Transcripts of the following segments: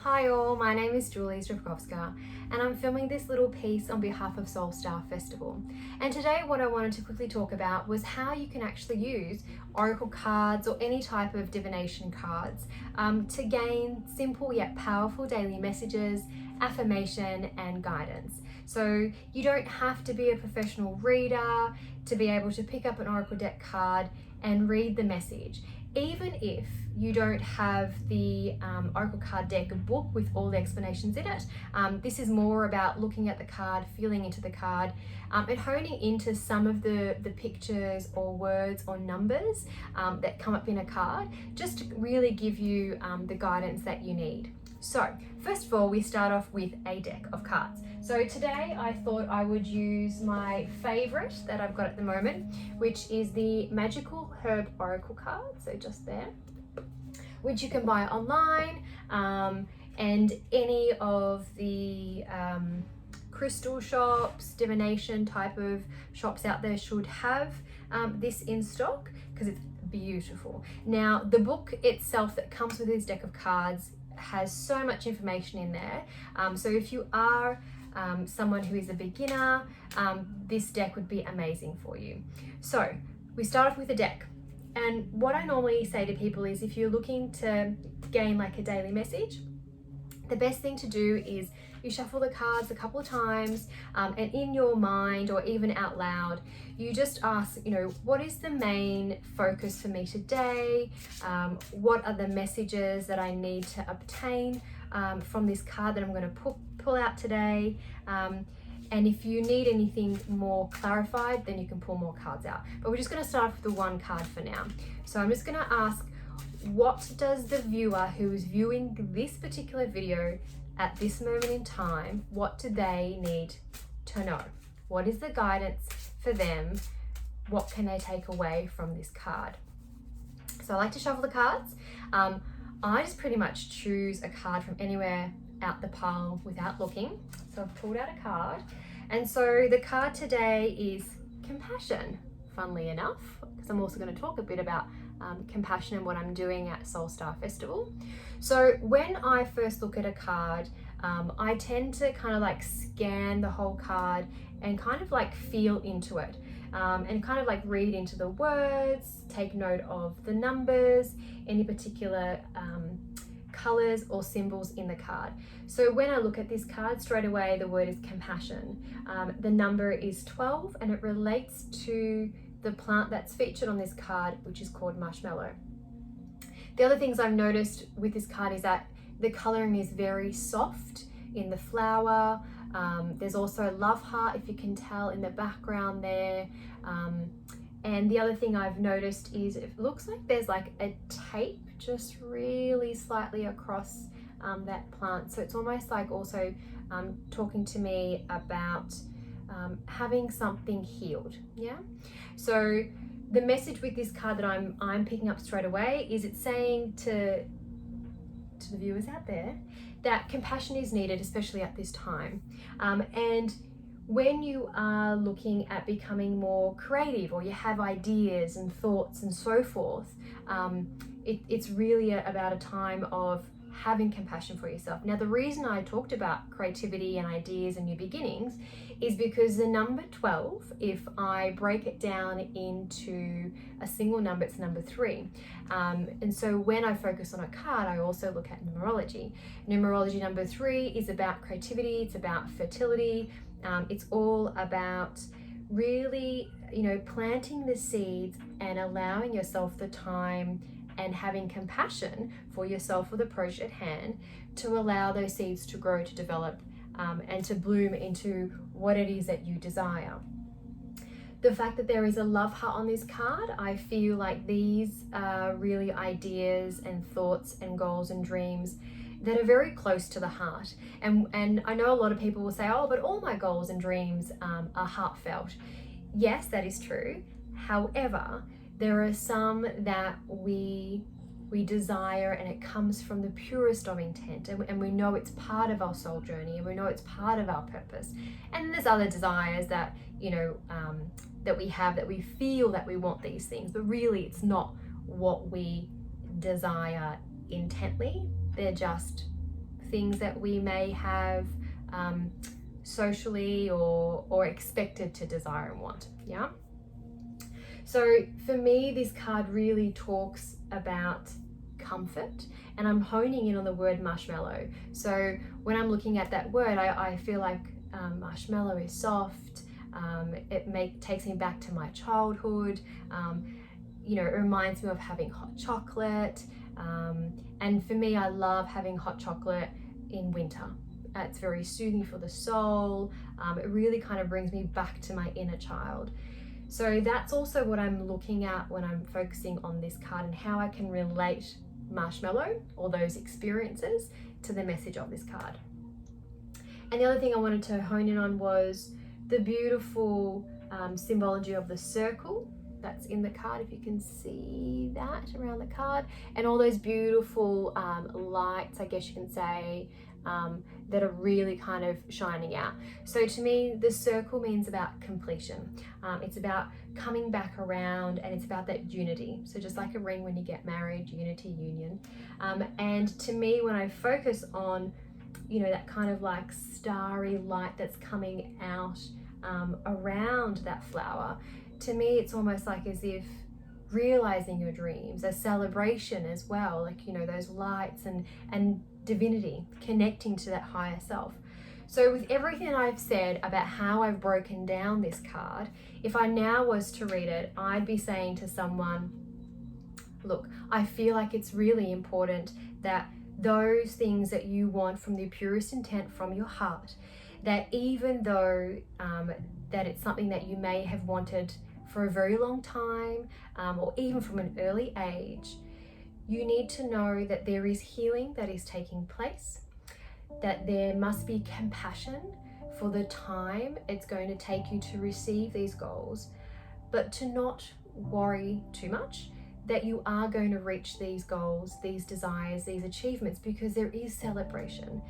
Hi all, my name is Julie Zdravkovska and I'm filming this little piece on behalf of Solstar Festival. And today what I wanted to quickly talk about was how you can actually use oracle cards or any type of divination cards to gain simple yet powerful daily messages, affirmation and guidance. So you don't have to be a professional reader to be able to pick up an oracle deck card and read the message. Even if you don't have the oracle card deck book with all the explanations in it, this is more about looking at the card, feeling into the card, and honing into some of the pictures or words or numbers that come up in a card, just to really give you the guidance that you need. So first of all, we start off with a deck of cards. So today I thought I would use my favorite that I've got at the moment, which is the Magical Herb Oracle card, so just there, which you can buy online, and any of the crystal shops, divination type of shops out there should have this in stock because it's beautiful. Now, the book itself that comes with this deck of cards has so much information in there. So if you are someone who is a beginner, this deck would be amazing for you. So we start off with a deck. And what I normally say to people is if you're looking to gain like a daily message, the best thing to do is you shuffle the cards a couple of times and in your mind or even out loud, you just ask, what is the main focus for me today? What are the messages that I need to obtain from this card that I'm going to pull out today? And if you need anything more clarified, then you can pull more cards out. But we're just going to start with the one card for now. So I'm just going to ask, what does the viewer who is viewing this particular video at this moment in time, what do they need to know? What is the guidance for them? What can they take away from this card? So I like to shuffle the cards. I just pretty much choose a card from anywhere out the pile without looking. So I've pulled out a card. And so the card today is compassion, funnily enough, because I'm also going to talk a bit about compassion and what I'm doing at Solstar Festival. So when I first look at a card, I tend to kind of like scan the whole card and kind of like feel into it, and kind of like read into the words, take note of the numbers, any particular colors or symbols in the card. So when I look at this card, straight away the word is compassion. The number is 12 and it relates to the plant that's featured on this card, which is called marshmallow. The other things I've noticed with this card is that the coloring is very soft in the flower. There's also love heart, if you can tell, in the background there. And the other thing I've noticed is it looks like there's like a tape just really slightly across that plant. So it's almost like also talking to me about having something healed. Yeah. So the message with this card that I'm picking up straight away is it's saying to the viewers out there that compassion is needed, especially at this time. And when you are looking at becoming more creative or you have ideas and thoughts and so forth, it's really about a time of having compassion for yourself. Now, the reason I talked about creativity and ideas and new beginnings is because the number 12, if I break it down into a single number, it's number 3. And so when I focus on a card, I also look at numerology. Numerology number 3 is about creativity, it's about fertility, it's all about really, planting the seeds and allowing yourself the time and having compassion for yourself or the project at hand to allow those seeds to grow, to develop, and to bloom into what it is that you desire. The fact that there is a love heart on this card, I feel like these are really ideas and thoughts and goals and dreams that are very close to the heart. And I know a lot of people will say, oh, but all my goals and dreams are heartfelt. Yes, that is true. However, there are some that we desire and it comes from the purest of intent, and we know it's part of our soul journey and we know it's part of our purpose. And there's other desires that that we have, that we feel that we want these things, but really it's not what we desire intently. They're just things that we may have socially or expected to desire and want. Yeah. So for me, this card really talks about comfort, and I'm honing in on the word marshmallow. So when I'm looking at that word, I feel like marshmallow is soft. It takes me back to my childhood. You know, it reminds me of having hot chocolate. And for me, I love having hot chocolate in winter. It's very soothing for the soul. It really kind of brings me back to my inner child. So that's also what I'm looking at when I'm focusing on this card, and how I can relate marshmallow or those experiences to the message of this card. And the other thing I wanted to hone in on was the beautiful symbology of the circle that's in the card, if you can see that around the card, and all those beautiful lights, I guess you can say, that are really kind of shining out. So to me, the circle means about completion. It's about coming back around, and it's about that unity. So just like a ring when you get married, unity, union. And to me, when I focus on, you know, that kind of like starry light that's coming out around that flower, to me, it's almost like as if realizing your dreams, a celebration as well, like, you know, those lights and divinity, connecting to that higher self. So with everything I've said about how I've broken down this card, if I now was to read it, I'd be saying to someone, look, I feel like it's really important that those things that you want from the purest intent from your heart, that even though that it's something that you may have wanted for a very long time, or even from an early age, you need to know that there is healing that is taking place, that there must be compassion for the time it's going to take you to receive these goals, but to not worry too much that you are going to reach these goals, these desires, these achievements, because there is celebration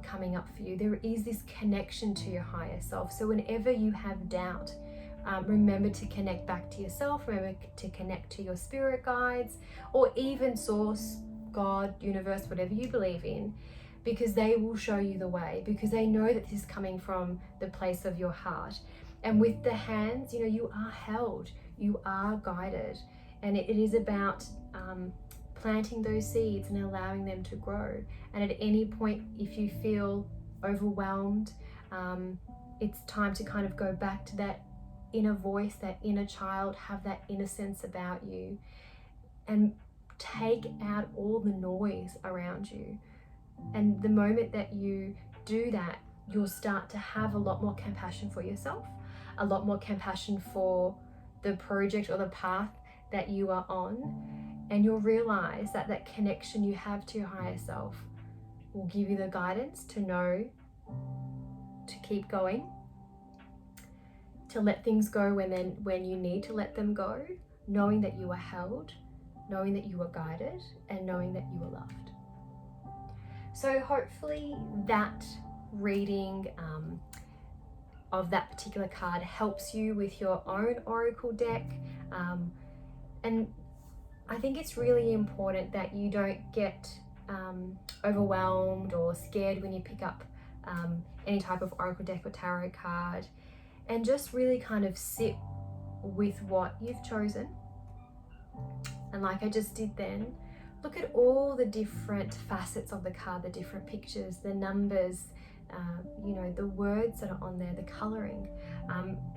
coming up for you. There is this connection to your higher self. So whenever you have doubt, remember to connect back to yourself, remember to connect to your spirit guides, or even source, God, universe, whatever you believe in, because they will show you the way, because they know that this is coming from the place of your heart. And with the hands, you know, you are held, you are guided, and it is about planting those seeds and allowing them to grow. And at any point, if you feel overwhelmed, it's time to kind of go back to that inner voice, that inner child, have that innocence about you, and take out all the noise around you. And the moment that you do that, you'll start to have a lot more compassion for yourself, a lot more compassion for the project or the path that you are on, and you'll realize that that connection you have to your higher self will give you the guidance to know to keep going, to let things go when you need to let them go, knowing that you are held, knowing that you are guided, and knowing that you are loved. So hopefully that reading of that particular card helps you with your own oracle deck. And I think it's really important that you don't get overwhelmed or scared when you pick up any type of oracle deck or tarot card, and just really kind of sit with what you've chosen. And like I just did then, look at all the different facets of the card, the different pictures, the numbers, you know, the words that are on there, the coloring,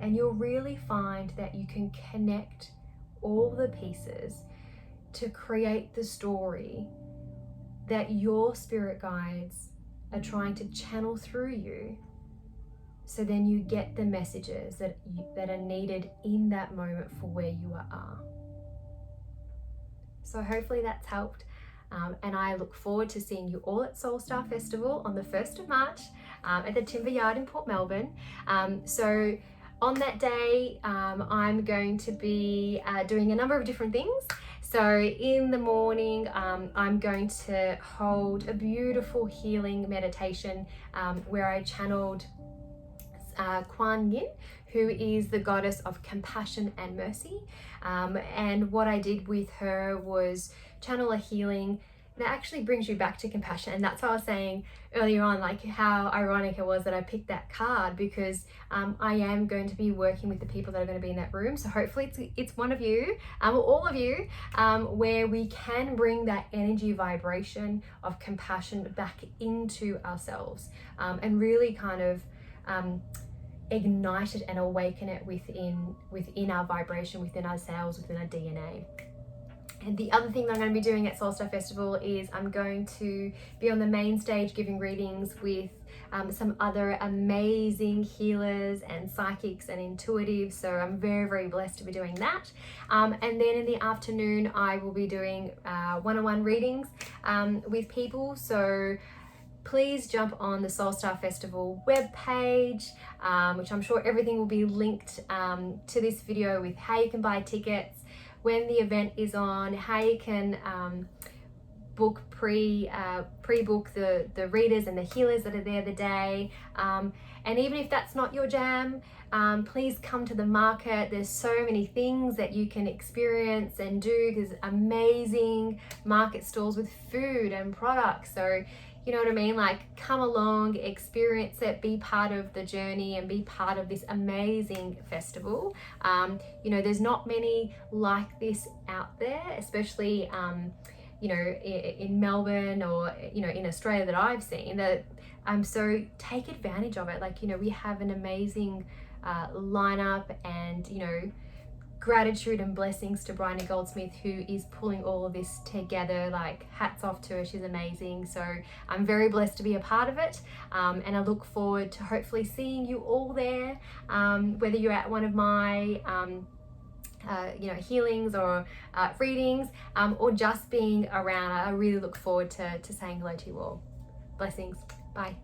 and you'll really find that you can connect all the pieces to create the story that your spirit guides are trying to channel through you. So then you get the messages that are needed in that moment for where you are. So hopefully that's helped. And I look forward to seeing you all at Solstar Festival on the 1st of March at the Timber Yard in Port Melbourne. So on that day, I'm going to be doing a number of different things. So in the morning, I'm going to hold a beautiful healing meditation where I channeled Kuan Yin, who is the goddess of compassion and mercy. And what I did with her was channel a healing that actually brings you back to compassion. And that's why I was saying earlier on, like how ironic it was that I picked that card, because I am going to be working with the people that are going to be in that room. So hopefully it's one of you, or all of you, where we can bring that energy vibration of compassion back into ourselves, and really kind of ignite it and awaken it within our vibration, within ourselves, within our DNA. And the other thing that I'm going to be doing at Solstar Festival is I'm going to be on the main stage giving readings with some other amazing healers and psychics and intuitives. So I'm very, very blessed to be doing that. And then in the afternoon, I will be doing one-on-one readings with people. So please jump on the Solstar Festival webpage, which I'm sure everything will be linked to this video, with how you can buy tickets, when the event is on, how you can book pre-book the readers and the healers that are there the day. And even if that's not your jam, please come to the market. There's so many things that you can experience and do. There's amazing market stalls with food and products. So you know what I mean? Like, come along, experience it, be part of the journey and be part of this amazing festival. You know, there's not many like this out there, especially, you know, in Melbourne or, you know, in Australia that I've seen. That so take advantage of it. Like, you know, we have an amazing lineup, and, you know, gratitude and blessings to Bryony Goldsmith, who is pulling all of this together. Like, hats off to her, she's amazing. So I'm very blessed to be a part of it, and I look forward to hopefully seeing you all there, whether you're at one of my you know, healings or readings, or just being around. I really look forward to saying hello to you all. Blessings. Bye.